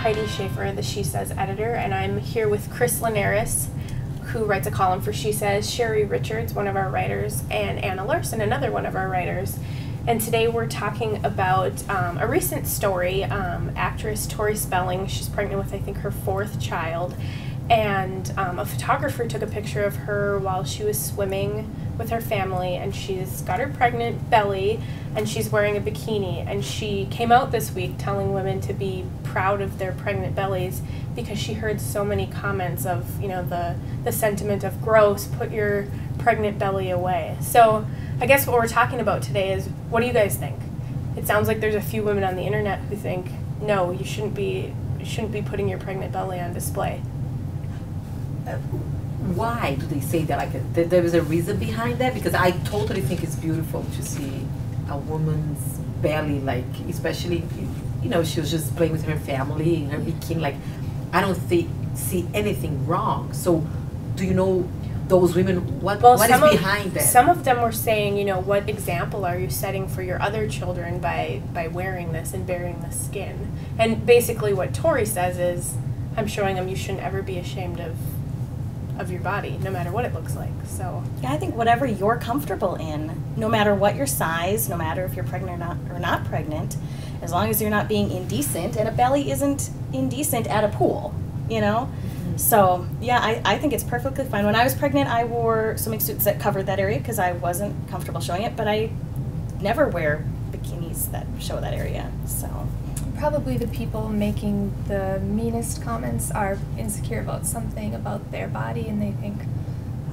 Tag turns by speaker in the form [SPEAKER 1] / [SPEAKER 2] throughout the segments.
[SPEAKER 1] Heidi Shaffer, the SheSays editor, and I'm here with Chris Linnares, who writes a column for SheSays, Sherri, one of our writers, and Anna Larson, another one of our writers. And today we're talking about a recent story. Actress Tori Spelling, she's pregnant with, I think, her 4th child, and a photographer took a picture of her while she was swimming with her family, and she's got her pregnant belly, and she's wearing a bikini, and she came out this week telling women to be proud of their pregnant bellies because she heard so many comments of, you know, the sentiment of gross, put your pregnant belly away. So I guess what we're talking about today is, what do you guys think? It sounds like there's a few women on the internet who think, no, you shouldn't be putting your pregnant belly on display.
[SPEAKER 2] Why do they say that? Like, there is a reason behind that? Because I totally think it's beautiful to see a woman's belly, like, especially, you know, she was just playing with her family in her bikini. Like, I don't see anything wrong. So, do you know those women? What is behind that?
[SPEAKER 1] Some of them were saying, you know, what example are you setting for your other children by wearing this and bearing the skin? And basically, what Tori says is, I'm showing them you shouldn't ever be ashamed of your body, no matter what it looks like. So
[SPEAKER 3] yeah, I think whatever you're comfortable in, no matter what your size, no matter if you're pregnant or not pregnant, as long as you're not being indecent, and a belly isn't indecent at a pool, you know? Mm-hmm. So yeah, I think it's perfectly fine. When I was pregnant, I wore swimming suits that covered that area because I wasn't comfortable showing it, but I never wear bikinis that show that area, so.
[SPEAKER 4] Probably the people making the meanest comments are insecure about something about their body, and they think,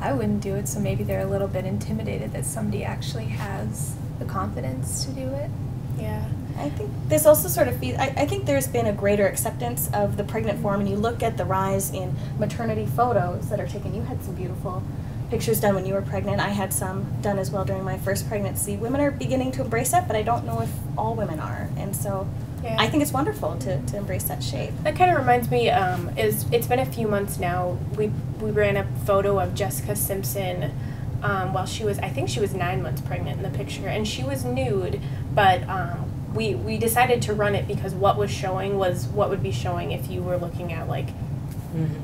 [SPEAKER 4] I wouldn't do it, so maybe they're a little bit intimidated that somebody actually has the confidence to do it.
[SPEAKER 1] Yeah.
[SPEAKER 3] I think there's also sort of, I think there's been a greater acceptance of the pregnant form, and you look at the rise in maternity photos that are taken. You had some beautiful pictures done when you were pregnant. I had some done as well during my first pregnancy. Women are beginning to embrace that, but I don't know if all women are, and so yeah. I think it's wonderful to embrace that shape.
[SPEAKER 1] That kind of reminds me, it's been a few months now, we ran a photo of Jessica Simpson while she was, I think she was 9 months pregnant in the picture, and she was nude, but we decided to run it because what was showing was what would be showing if you were looking at like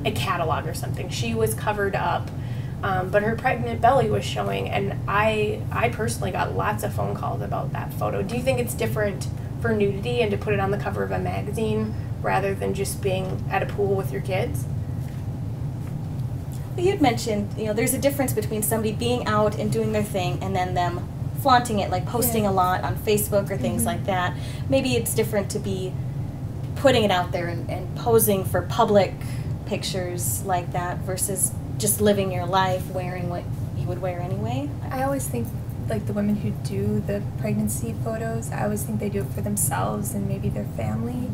[SPEAKER 1] a catalog or something. She was covered up, but her pregnant belly was showing, and I personally got lots of phone calls about that photo. Do you think it's different for nudity and to put it on the cover of a magazine rather than just being at a pool with your kids?
[SPEAKER 3] Well, you'd mentioned, you know, there's a difference between somebody being out and doing their thing and then them flaunting it, like posting a lot on Facebook or things like that. Maybe it's different to be putting it out there and posing for public pictures like that versus just living your life wearing what you would wear anyway.
[SPEAKER 4] I always think, like, the women who do the pregnancy photos, I always think they do it for themselves and maybe their family.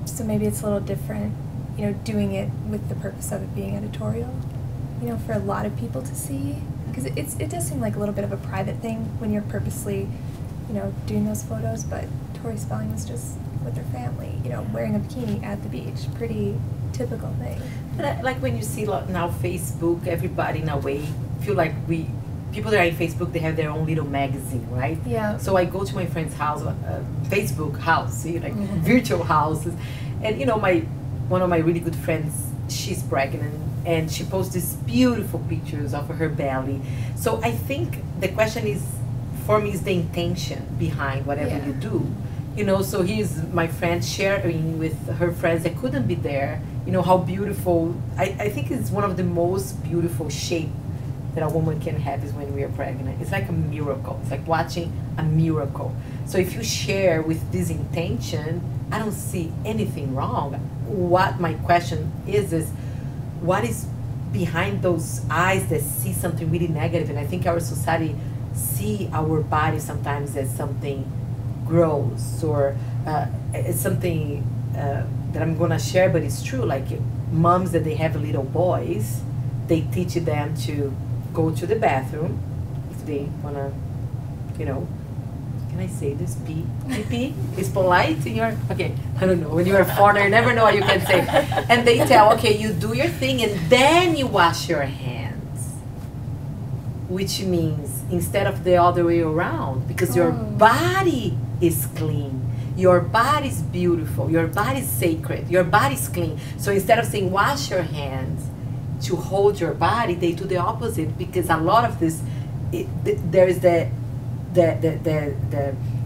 [SPEAKER 4] So maybe it's a little different, you know, doing it with the purpose of it being editorial, you know, for a lot of people to see. Because it does seem like a little bit of a private thing when you're purposely, you know, doing those photos, but Tori Spelling was just with her family, you know, wearing a bikini at the beach. Pretty typical thing.
[SPEAKER 2] But like when you see now Facebook, everybody in a way feel like people that are in Facebook, they have their own little magazine, right?
[SPEAKER 4] Yeah.
[SPEAKER 2] So I go to my friend's house, Facebook house, see, like virtual houses, and you know, one of my really good friends, she's pregnant, and she posts these beautiful pictures of her belly. So I think the question is, for me, is the intention behind whatever you do. You know, so here's my friend sharing with her friends that couldn't be there, you know, how beautiful. I think it's one of the most beautiful shape that a woman can have is when we are pregnant. It's like a miracle. It's like watching a miracle. So if you share with this intention, I don't see anything wrong. What my question is what is behind those eyes that see something really negative? And I think our society see our body sometimes as something gross or it's something that I'm gonna share, but it's true. Like moms that they have little boys, they teach them to go to the bathroom if they wanna, you know, can I say this? Pee? It's polite in your, okay, I don't know. When you're a foreigner, you never know what you can say. And they tell, okay, you do your thing and then you wash your hands. Which means instead of the other way around, because your body is clean. your body's beautiful, your body's sacred, your body's clean. So instead of saying wash your hands to hold your body, they do the opposite, because a lot of this, there is the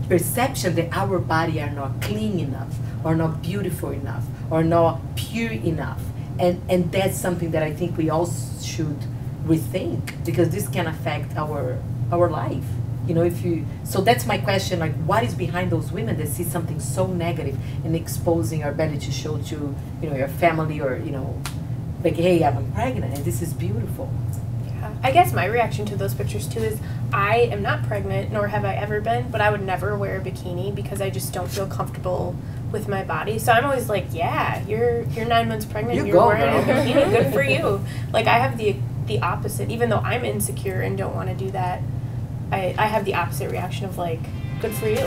[SPEAKER 2] perception that our body are not clean enough, or not beautiful enough, or not pure enough. And that's something that I think we all should rethink, because this can affect our life. You know, so that's my question, like, what is behind those women that see something so negative and exposing our belly to show to, you know, your family, or, you know, like, hey, I'm pregnant and this is beautiful.
[SPEAKER 1] Yeah. I guess my reaction to those pictures too is, I am not pregnant, nor have I ever been, but I would never wear a bikini because I just don't feel comfortable with my body. So I'm always like, yeah, you're 9 months pregnant, you're wearing a bikini, good for you. Like, I have the opposite, even though I'm insecure and don't want to do that, I have the opposite reaction of like, good for you.